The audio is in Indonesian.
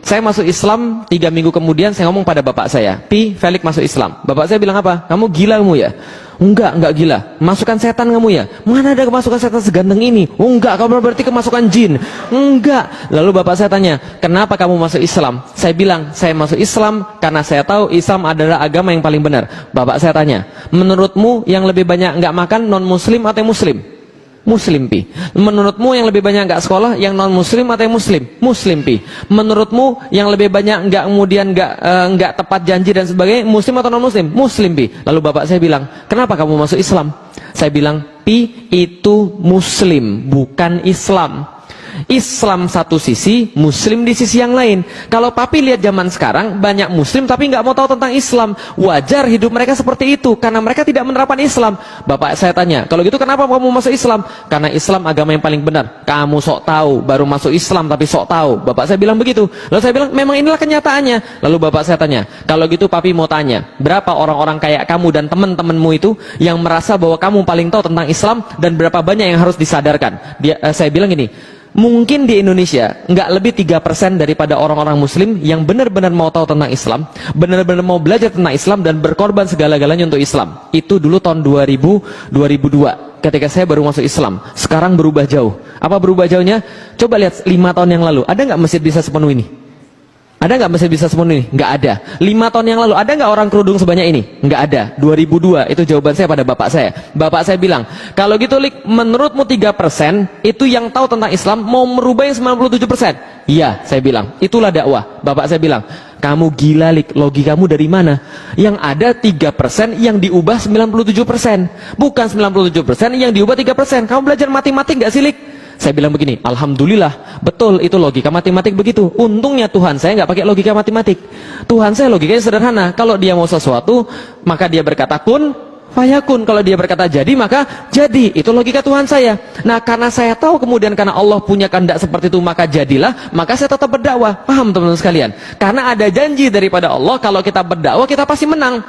Saya masuk Islam 3 minggu kemudian saya ngomong pada bapak saya, Pi, Felix masuk Islam. Bapak saya bilang apa? Kamu gila kamu ya? Enggak gila. Masukan setan kamu ya? Mana ada kemasukan setan seganteng ini? Oh enggak, kamu berarti kemasukan jin. Enggak. Lalu bapak saya tanya, kenapa kamu masuk Islam? Saya bilang, saya masuk Islam karena saya tahu Islam adalah agama yang paling benar. Bapak saya tanya, menurutmu yang lebih banyak enggak makan non muslim atau muslim? Muslim, Pi. Menurutmu yang lebih banyak enggak sekolah yang non muslim atau yang muslim? Muslim, Pi. Menurutmu yang lebih banyak enggak kemudian enggak tepat janji dan sebagainya, muslim atau non muslim? Muslim, Pi. Lalu bapak saya bilang, kenapa kamu masuk Islam? Saya bilang, Pi, itu muslim bukan Islam. Islam satu sisi, muslim di sisi yang lain. Kalau papi lihat zaman sekarang banyak muslim tapi nggak mau tahu tentang Islam. Wajar hidup mereka seperti itu karena mereka tidak menerapkan Islam. Bapak saya tanya, kalau gitu kenapa kamu masuk Islam? Karena Islam agama yang paling benar. Kamu sok tahu, baru masuk Islam tapi sok tahu. Bapak saya bilang begitu. Lalu saya bilang, memang inilah kenyataannya. Lalu bapak saya tanya, kalau gitu papi mau tanya, berapa orang-orang kayak kamu dan teman-temanmu itu yang merasa bahwa kamu paling tahu tentang Islam dan berapa banyak yang harus disadarkan? Saya bilang gini, mungkin di Indonesia nggak lebih 3% daripada orang-orang muslim yang benar-benar mau tahu tentang Islam, benar-benar mau belajar tentang Islam dan berkorban segala-galanya untuk Islam. Itu dulu tahun 2002 ketika saya baru masuk Islam. Sekarang berubah jauh. Apa berubah jauhnya? Coba lihat 5 tahun yang lalu, ada nggak masjid bisa sepenuh ini? Ada nggak masjid bisa sepenuh ini? Nggak ada. 5 tahun yang lalu, ada nggak orang kerudung sebanyak ini? Nggak ada. 2002, itu jawaban saya pada bapak saya. Bapak saya bilang, kalau gitu Lik, menurutmu 3% itu yang tahu tentang Islam mau merubah yang 97%? Iya, saya bilang, itulah dakwah. Bapak saya bilang, kamu gila Lik, logikamu dari mana? Yang ada 3% yang diubah 97%. Bukan 97% yang diubah 3%. Kamu belajar matematik nggak sih Lik? Saya bilang begini, alhamdulillah, betul itu logika matematik begitu. Untungnya Tuhan saya nggak pakai logika matematik. Tuhan saya logikanya sederhana. Kalau dia mau sesuatu, maka dia berkata kun, fayakun. Kalau dia berkata jadi, maka jadi. Itu logika Tuhan saya. Nah, karena saya tahu kemudian karena Allah punya kehendak seperti itu, maka jadilah, maka saya tetap berdakwah. Paham teman-teman sekalian? Karena ada janji daripada Allah, kalau kita berdakwah kita pasti menang.